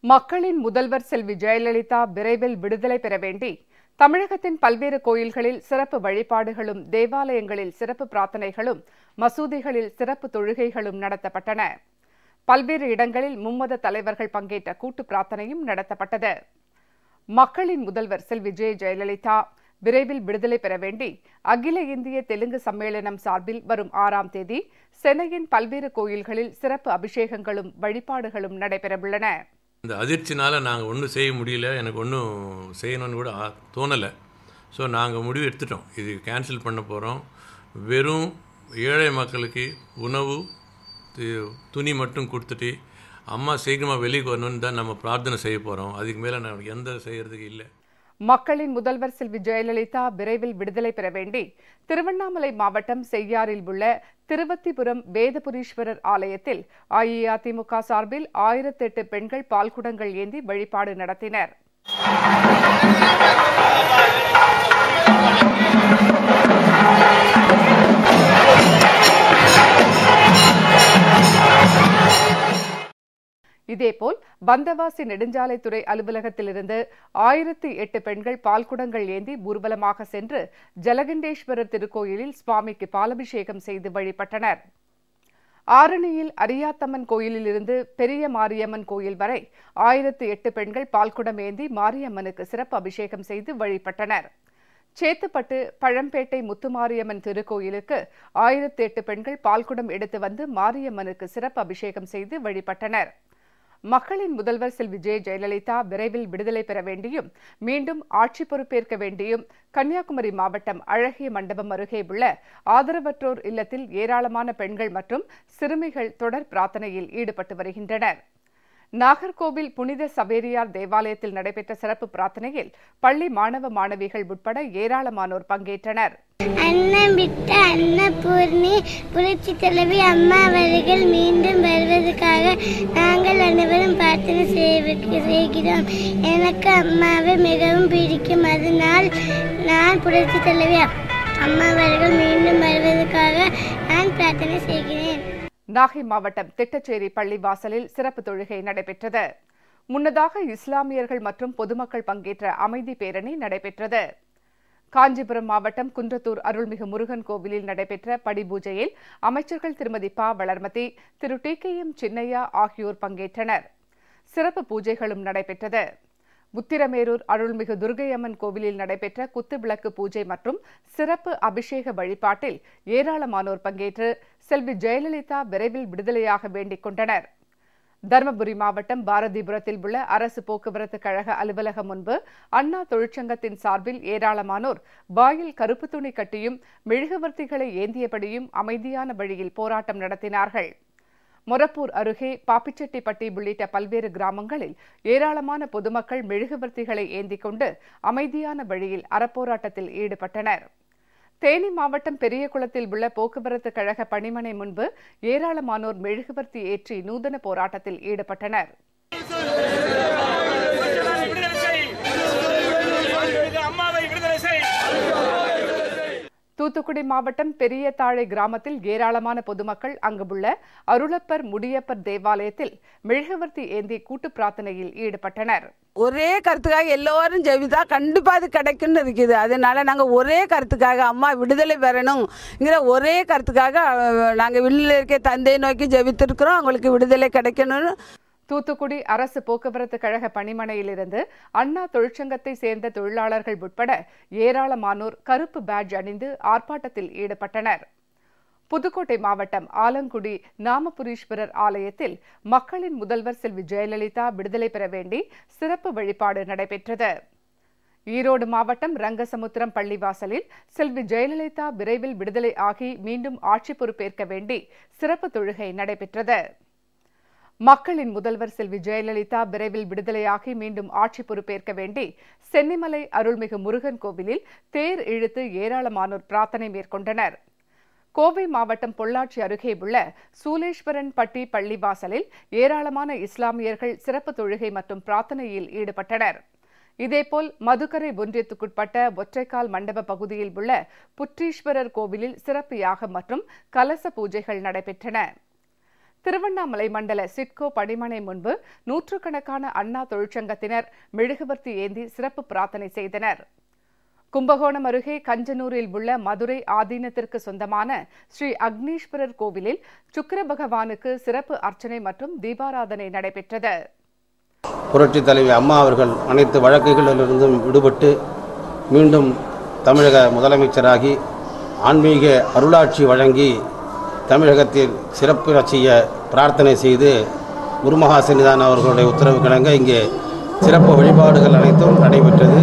மக்களின் முதல்வர் செல்வி ஜெயலலிதா விரைவில் விடுதலை பெற வேண்டி தமிழகத்தின் பல்வேறு கோயில்களில் சிறப்பு வழிபாடுகளும் தேவாலயங்களில் சிறப்பு பிரார்த்தனைகளும் மசூதிகளில் சிறப்பு தொழுகைகளும் நடத்தப்பட்டன. பல்வேறு இடங்களில் மும்மத தலைவர்கள் பங்கேற்ற கூட்டு பிரார்த்தனையும் நடத்தப்பட்டது. மக்களின் முதல்வர் செல்வி ஜெயலலிதா விரைவில் விடுதலை பெற வேண்டி அகில இந்திய தெலுங்கு சம்மேளனம் சார்பில் வரும் 6ஆம் தேதி சென்னையின் பல்வேறு கோயில்களில் சிறப்பு அபிஷேகங்களும் வழிபாடுகளும் நடைபெறவுள்ளன. இந்த அதிர்ச்சினால் நாங்கள் ஒன்றும் செய்ய முடியல, எனக்கு ஒன்றும் செய்யணும்னு கூட தோணலை. ஸோ நாங்கள் முடிவு எடுத்துட்டோம், இது கேன்சல் பண்ண போகிறோம். வெறும் ஏழை மக்களுக்கு உணவு துணி மட்டும் கொடுத்துட்டு அம்மா சீக்கிரமாக வெளியே வரணும்னு தான் நம்ம பிரார்த்தனை செய்ய போகிறோம். அதுக்கு மேலே நான் எந்த செய்கிறதுக்கு இல்லை. மக்களின் முதல்வர் செல்வி ஜெயலலிதா விரைவில் விடுதலை பெற வேண்டி திருவண்ணாமலை மாவட்டம் செய்யாறில் உள்ள திருவத்திபுரம் வேதபுரீஸ்வரர் ஆலயத்தில் அஇஅதிமுக சார்பில் 1008 பெண்கள் பால்குடங்கள் ஏந்தி வழிபாடு நடத்தினர். இதேபோல் பந்தவாசி நெடுஞ்சாலைத்துறை அலுவலகத்திலிருந்து 1008 பெண்கள் பால்குடங்கள் ஏந்தி ஊர்வலமாக சென்று ஜலகண்டேஸ்வரர் திருக்கோயிலில் சுவாமிக்கு பாலபிஷேகம் செய்து வழிபட்டனர். ஆரணியில் அரியாத்தம்மன் கோயிலிலிருந்து பெரிய மாரியம்மன் கோயில் வரை 1008 பெண்கள் பால்குடம் ஏந்தி மாரியம்மனுக்கு சிறப்பு அபிஷேகம் செய்து வழிபட்டனர். சேத்துப்பட்டு பழம்பேட்டை முத்துமாரியம்மன் திருக்கோயிலுக்கு 1008 பெண்கள் பால்குடம் எடுத்து வந்து மாரியம்மனுக்கு சிறப்பு அபிஷேகம் செய்து வழிபட்டனர். மக்களின் முதல்வர் செல்வி ஜெயலலிதா விரைவில் விடுதலை பெற வேண்டியும் மீண்டும் ஆட்சி பொறுப்பேற்க வேண்டியும் கன்னியாகுமரி மாவட்டம் அழகிய மண்டபம் அருகே உள்ள ஆதரவற்றோர் இல்லத்தில் ஏராளமான பெண்கள் மற்றும் சிறுமிகள் தொடர் பிரார்த்தனையில் ஈடுபட்டு வருகின்றனர். நாகர்கோவில் புனித சவேரியார் தேவாலயத்தில் நடைபெற்ற சிறப்பு பிரார்த்தனையில் பள்ளி மாணவ மாணவிகள் உட்பட ஏராளமானோர் பங்கேற்றனர். அன்னம் விட்ட அன்னபூர்ணி புரட்சி தலைவி அம்மா அவர்கள் மீண்டும் வருவதற்காக நாங்கள் அனைவரும் பிரார்த்தனை செய்கிறோம். எனக்கு அம்மாவை மிகவும் பிடிக்கும். அதனால் நான் புரட்சி தலைவி அம்மா அவர்கள் மீண்டும் வருவதற்காக நான் பிரார்த்தனை செய்கிறேன். நாகை மாவட்டம் திட்டச்சேரி பள்ளிவாசலில் சிறப்பு தொழுகை நடைபெற்றது. முன்னதாக இஸ்லாமியர்கள் மற்றும் பொதுமக்கள் பங்கேற்ற அமைதி பேரணி நடைபெற்றது. காஞ்சிபுரம் மாவட்டம் குன்றத்தூர் அருள்மிகு முருகன் கோவிலில் நடைபெற்ற படிபூஜையில் அமைச்சர்கள் திருமதி ப வளர்மதி, திரு TKM சின்னையா ஆகியோர் பங்கேற்றனர். சிறப்பு பூஜைகளும் நடைபெற்றது. உத்திரமேரூர் அருள்மிகு துர்க்கையம்மன் கோவிலில் நடைபெற்ற குத்துவிளக்கு பூஜை மற்றும் சிறப்பு அபிஷேக வழிபாட்டில் ஏராளமானோர் பங்கேற்று செல்வி ஜெயலலிதா விரைவில் விடுதலையாக வேண்டிக் கொண்டனர். தருமபுரி மாவட்டம் பாரதிபுரத்தில் உள்ள அரசு போக்குவரத்து கழக அலுவலகம் முன்பு அண்ணா தொழிற்சங்கத்தின் சார்பில் ஏராளமானோர் வாயில் கருப்பு துணி கட்டியும் மெழுகுவர்த்திகளை ஏந்தியபடியும் அமைதியான வழியில் போராட்டம் நடத்தினார்கள். மொரப்பூர் அருகே பாப்பிச்செட்டிப்பட்டி உள்ளிட்ட பல்வேறு கிராமங்களில் ஏராளமான பொதுமக்கள் மெழுகுவர்த்திகளை ஏந்திக் கொண்டு அமைதியான வழியில் அறப்போராட்டத்தில் ஈடுபட்டனர். தேனி மாவட்டம் பெரியகுளத்தில் உள்ள போக்குவரத்து கழக பணிமனை முன்பு ஏராளமானோர் மெழுகுவர்த்தி ஏற்றி நூதன போராட்டத்தில் ஈடுபட்டனர். தூத்துக்குடி மாவட்டம் பெரிய தாழை கிராமத்தில் ஏராளமான பொதுமக்கள் அங்குள்ள அருளப்பர் முடியப்பர் தேவாலயத்தில் மெழுகுவர்த்தி ஏந்தி கூட்டு பிரார்த்தனையில் ஈடுபட்டனர். ஒரே கருத்துக்காக எல்லோரும் ஜெபித்தா கண்டிப்பா அது கிடைக்கும்னு இருக்குது. அதனால நாங்க ஒரே கருத்துக்காக அம்மா விடுதலை பெறணுங்கிற ஒரே கருத்துக்காக நாங்க வில்லில் இருக்க தந்தையை நோக்கி ஜெபித்திருக்கிறோம். அவங்களுக்கு விடுதலை கிடைக்கணும்னு. தூத்துக்குடி அரசு போக்குவரத்து கழக பணிமனையிலிருந்து அண்ணா தொழிற்சங்கத்தை சேர்ந்த தொழிலாளர்கள் உட்பட ஏராளமானோர் கருப்பு பேட்ஜ் அணிந்து ஆர்ப்பாட்டத்தில் ஈடுபட்டனர். புதுக்கோட்டை மாவட்டம் ஆலங்குடி நாமபுரீஸ்வரர் ஆலயத்தில் மக்களின் முதல்வர் செல்வி ஜெயலலிதா விடுதலை பெற வேண்டி சிறப்பு வழிபாடு நடைபெற்றது. ஈரோடு மாவட்டம் ரங்கசமுத்திரம் பள்ளிவாசலில் செல்வி ஜெயலலிதா விரைவில் விடுதலை ஆகி மீண்டும் ஆட்சி பொறுப்பேற்க வேண்டி சிறப்பு தொழுகை நடைபெற்றது. மக்களின் முதல்வர் செல்வி ஜெயலலிதா விரைவில் விடுதலையாகி மீண்டும் ஆட்சி பொறுப்பேற்க வேண்டி சென்னிமலை அருள்மிகு முருகன் கோவிலில் தேர் இழுத்து ஏராளமானோர் பிரார்த்தனை மேற்கொண்டனர். கோவை மாவட்டம் பொள்ளாச்சி அருகே உள்ள சூலேஸ்வரன் பட்டி பள்ளிவாசலில் ஏராளமான இஸ்லாமியர்கள் சிறப்பு தொழுகை மற்றும் பிரார்த்தனையில் ஈடுபட்டனர். இதேபோல் மதுக்கரை ஒன்றியத்துக்குட்பட்ட ஒற்றைக்கால் மண்டப பகுதியில் உள்ள புற்றீஸ்வரர் கோவிலில் சிறப்பு யாகம் மற்றும் கலச பூஜைகள் நடைபெற்றன. திருவண்ணாமலை மண்டல சிட்கோ பணிமனை முன்பு நூற்றுக்கணக்கான அண்ணா தொழிற்சங்கத்தினர் மெழுகுவர்த்தி ஏந்தி சிறப்பு பிரார்த்தனை செய்தனர். கும்பகோணம் அருகே கஞ்சனூரில் உள்ள மதுரை ஆதீனத்திற்கு சொந்தமான ஸ்ரீ அக்னீஸ்வரர் கோவிலில் சுக்கிர பகவானுக்கு சிறப்பு அர்ச்சனை மற்றும் தீபாராதனை நடைபெற்றது. புரட்சித் தலைவி அம்மா அவர்கள் அனைத்து வழக்குகளிலிருந்தும் விடுபட்டு மீண்டும் தமிழக முதலமைச்சராகி ஆன்மீக அருளாட்சி வழங்கி தமிழகத்தில் சிறப்பு செய்ய பிரார்த்தனை செய்து குருமகா சன்னிதான அவர்களுடைய உத்தரவு கிணங்க இங்கே சிறப்பு வழிபாடுகள் அனைத்தும் நடைபெற்றது.